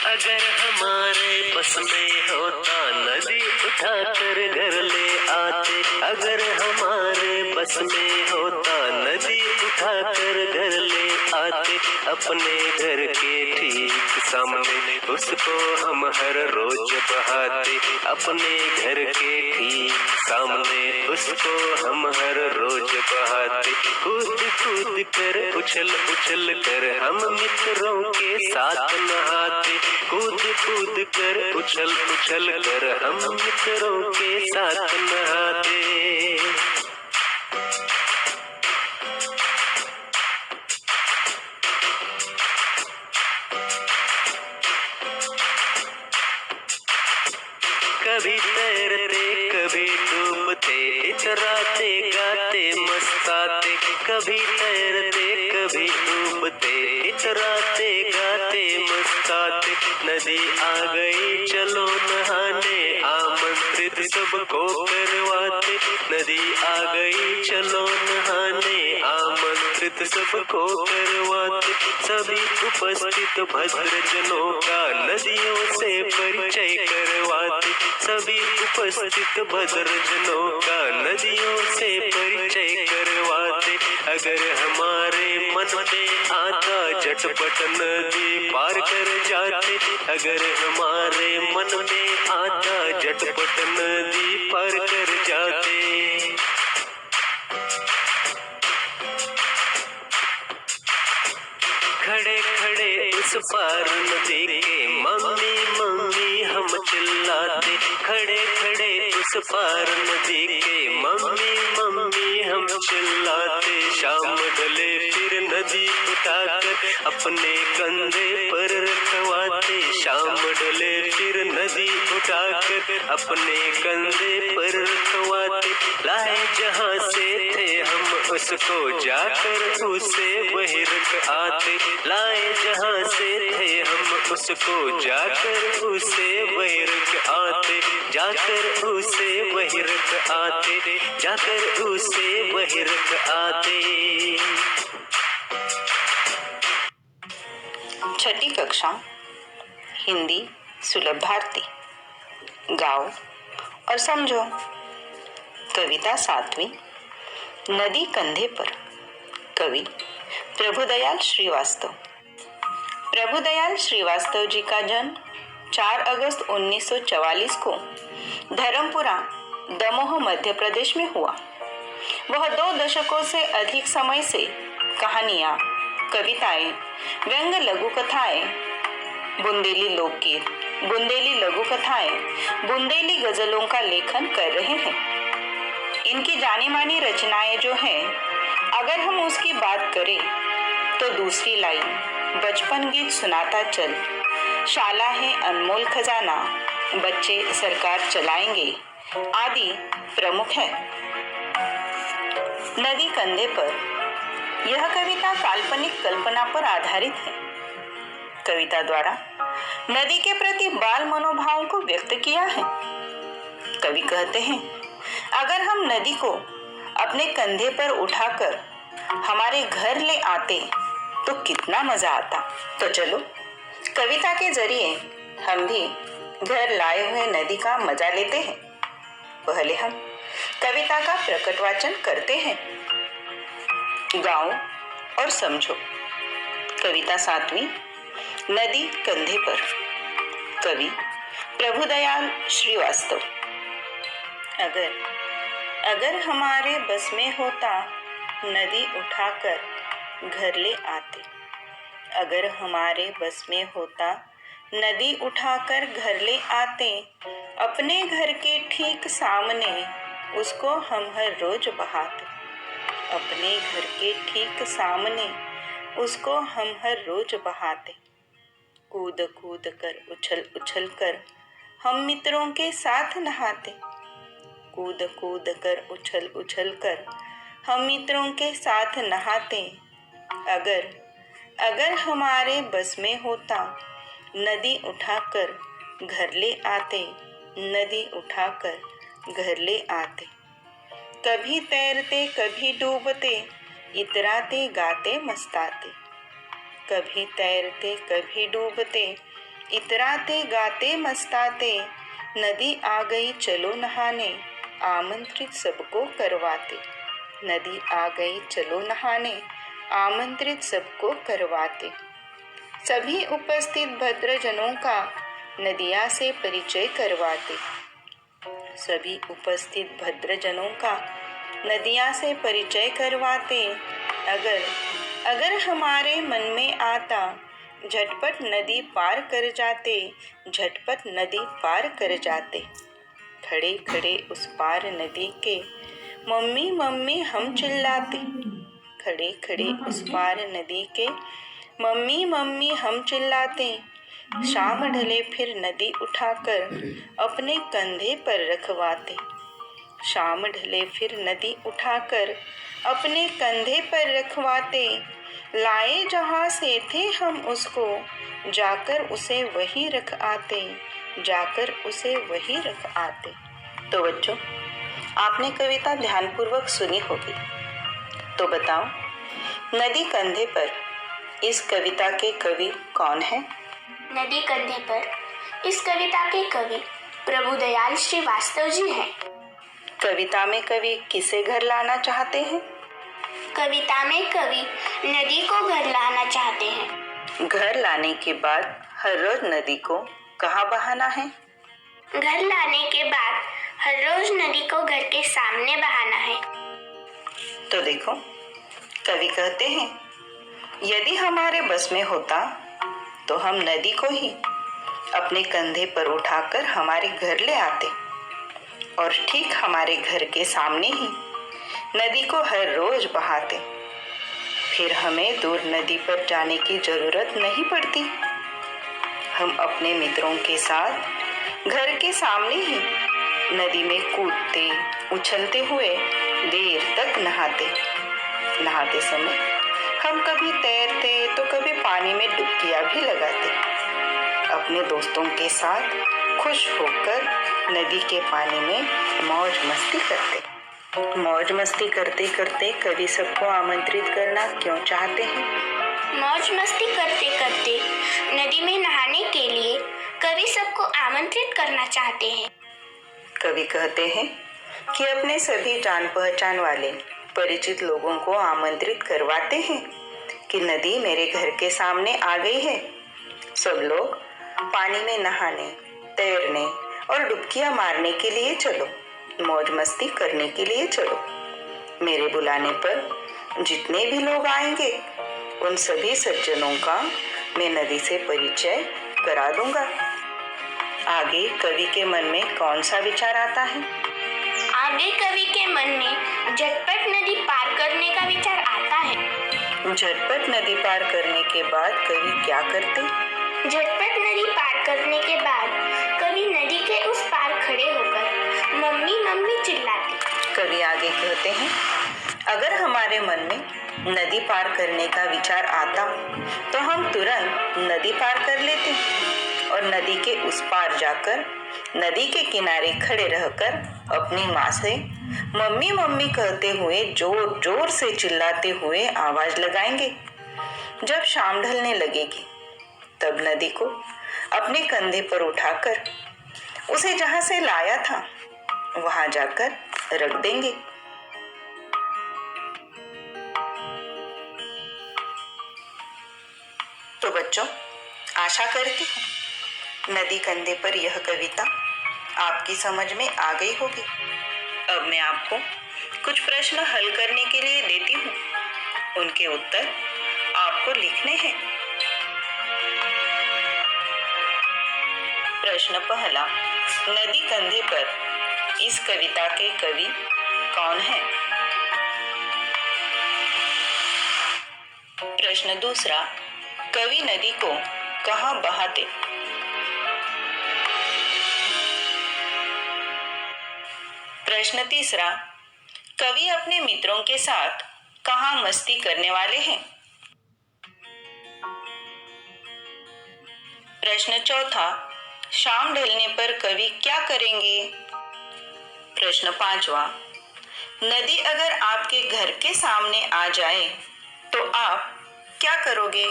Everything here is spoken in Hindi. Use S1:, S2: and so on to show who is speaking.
S1: अगर हमारे बस में होता नदी उठाकर घर ले आते। अगर हमारे बस में होता नदी उठाकर घर ले आते। अपने घर के ठीक सामने उसको हम हर रोज बहाते। अपने घर के ठीक सामने उसको हम हर रोज बहाते। कूद कूद कर उछल उछल कर हम मित्रों के साथ नहाते। कूद कूद कर उछल उछल कर हम मित्रों के साथ नहाते। कभी तैरते कभी डूबते इतराते गाते मस्ताते। कभी तैरते कभी डूबते इतराते गाते मस्ताते। नदी आ गई चलो नहाने आमंत्रित सबको करवाते। नदी आ गई चलो नहाने आमंत्रित सबको करवाते। सभी उपस्थित भद्रजनों का नदियों से परिचय करवाते। सभी उपस्थित भद्रजनों का नदियों से परिचय करवाते। अगर हमारे मन में आता झटपट नदी पार कर जाते। अगर हमारे मन में आता झटपट नदी पार कर जाते। खड़े खड़े उस पार नदी के मम्मी मम्मी हम चिल्लाते। खड़े खड़े उस पार नदी के मम्मी मम्मी हम चिल्लाते। शाम ढले फिर नदी उठाकर अपने कंधे पर रखवाते। शाम ढले फिर नदी उठाकर अपने कंधे पर रखवाते। लाए जहाँ से थे हम उसको जाकर उसे वहीं रख आते। लाए जहाँ से थे हम उसको जाकर उसे वहीं रख आते। जाकर उसे वहीं रख आते। जाकर उसे वहीं रख आते।
S2: छठी कक्षा हिंदी सुलभ भारती। गाओ और समझो। कविता 7वीं नदी कंधे पर। कवि प्रभुदयाल श्रीवास्तव। प्रभुदयाल श्रीवास्तव जी का जन्म 4 अगस्त 1944 को धर्मपुरा दमोह मध्य प्रदेश में हुआ। वह 2 दशकों से अधिक समय से कहानियां, कविताएं, व्यंग लघु कथाएं, बुंदेली लोकगीत, बुंदेली लघु कथाएं, बुंदेली गजलों का लेखन कर रहे हैं। इनकी जानी मानी रचनाएं जो हैं, अगर हम उसकी बात करें तो दूसरी लाइन बचपन गीत सुनाता चल, शाला है अनमोल खजाना, बच्चे सरकार चलाएंगे आदि प्रमुख है। नदी कंधे पर यह कविता काल्पनिक कल्पना पर आधारित है। कविता द्वारा नदी के प्रति बाल मनोभावों को व्यक्त किया है। कवि कहते हैं, अगर हम नदी को अपने कंधे पर उठाकर हमारे घर ले आते तो कितना मजा आता। तो चलो कविता के जरिए हम भी घर लाए हुए नदी का मजा लेते हैं। पहले हम कविता का प्रकट वाचन करते हैं। गाओ और समझो। कविता 7वीं नदी कंधे पर। कवि प्रभुदयाल श्रीवास्तव। अगर हमारे बस में होता नदी उठाकर घर ले आते। अगर हमारे बस में होता नदी उठाकर घर ले आते। अपने घर के ठीक सामने उसको हम हर रोज बहाते। अपने घर के ठीक सामने उसको हम हर रोज बहाते। कूद कूद कर उछल उछल कर हम मित्रों के साथ नहाते। कूद कूद कर उछल उछल कर हम मित्रों के साथ नहाते। अगर हमारे बस में होता नदी उठाकर घर ले आते। नदी उठाकर घर ले आते। कभी तैरते कभी डूबते इतराते गाते मस्ताते। कभी तैरते कभी डूबते इतराते गाते मस्ताते, नदी आ गई चलो नहाने, आमंत्रित सबको करवाते। नदी आ गई चलो नहाने, आमंत्रित सबको करवाते। सभी उपस्थित भद्रजनों का नदिया से परिचय करवाते। सभी उपस्थित भद्रजनों का नदिया से परिचय करवाते। अगर हमारे मन में आता, झटपट नदी पार कर जाते, झटपट नदी पार कर जाते। खड़े खड़े उस पार नदी के, मम्मी मम्मी हम चिल्लाते। खड़े खड़े उस पार नदी के, मम्मी मम्मी हम चिल्लाते। शाम ढले फिर नदी उठाकर अपने कंधे पर रखवाते। शाम ढले फिर नदी उठाकर अपने कंधे पर रखवाते। लाए जहाँ से थे हम उसको, जाकर उसे वही रख आते, जाकर उसे वही रख आते। तो बच्चों, आपने कविता ध्यानपूर्वक सुनी होगी। तो बताओ, नदी कंधे पर इस कविता के कवि कौन है?
S3: नदी कंधे पर इस कविता के कवि प्रभुदयाल श्रीवास्तव जी हैं।
S2: कविता में कवि किसे घर लाना चाहते हैं?
S3: कविता में कवि नदी को घर लाना चाहते हैं।
S2: घर लाने के बाद हर रोज नदी को कहाँ बहाना है?
S3: घर लाने के बाद हर रोज नदी को घर के सामने बहाना है।
S2: तो देखो, कवि कहते हैं, यदि हमारे बस में होता तो हम नदी को ही अपने कंधे पर उठाकर हमारे घर ले आते और ठीक हमारे घर के सामने ही नदी को हर रोज बहाते। फिर हमें दूर नदी पर जाने की जरूरत नहीं पड़ती। हम अपने मित्रों के साथ घर के सामने ही नदी में कूदते उछलते हुए देर तक नहाते। नहाते समय हम कभी तैरते तो कभी पानी में डुबकियां भी लगाते। अपने दोस्तों के साथ खुश होकर नदी के पानी में मौज मस्ती करते। मौज मस्ती करते करते कवि सबको आमंत्रित करना क्यों चाहते हैं?
S3: मौज मस्ती करते करते नदी में नहाने के लिए कवि सबको आमंत्रित करना चाहते हैं।
S2: कवि कहते हैं कि अपने सभी जान पहचान वाले परिचित लोगों को आमंत्रित करवाते हैं कि नदी मेरे घर के सामने आ गई है। सब लोग पानी में नहाने, तैरने और डुबकियां मारने के लिए चलो, मौज मस्ती करने के लिए चलो। मेरे बुलाने पर जितने भी लोग आएंगे उन सभी सज्जनों का मैं नदी से परिचय करा दूंगा। आगे कवि के मन में कौन सा विचार आता है?
S3: आगे कवि के मन में झटपट नदी पार करने का विचार आता है।
S2: झटपट नदी पार करने के बाद कवि क्या करते?
S3: झटपट नदी पार करने के बाद कवि नदी के उस पार खड़े होकर मम्मी मम्मी चिल्लाते।
S2: कवि आगे कहते हैं, अगर हमारे मन में नदी पार करने का विचार आता तो हम तुरंत नदी पार कर लेते और नदी के उस पार जाकर नदी के किनारे खड़े रहकर अपनी माँ से मम्मी मम्मी कहते हुए जोर जोर से चिल्लाते हुए आवाज लगाएंगे। जब शाम ढलने लगेगी तब नदी को अपने कंधे पर उठाकर उसे जहां से लाया था वहां जाकर रख देंगे। तो बच्चों, आशा करती हूँ नदी कंधे पर यह कविता आपकी समझ में आ गई होगी। अब मैं आपको कुछ प्रश्न हल करने के लिए देती हूँ। उनके उत्तर आपको लिखने हैं। प्रश्न पहला, नदी कंधे पर इस कविता के कवि कौन है? प्रश्न दूसरा, कवि नदी को कहाँ बहाते? प्रश्न तीसरा, कवि अपने मित्रों के साथ कहाँ मस्ती करने वाले हैं? प्रश्न चौथा, शाम ढलने पर कवि क्या करेंगे? प्रश्न पांचवा, नदी अगर आपके घर के सामने आ जाए तो आप क्या करोगे?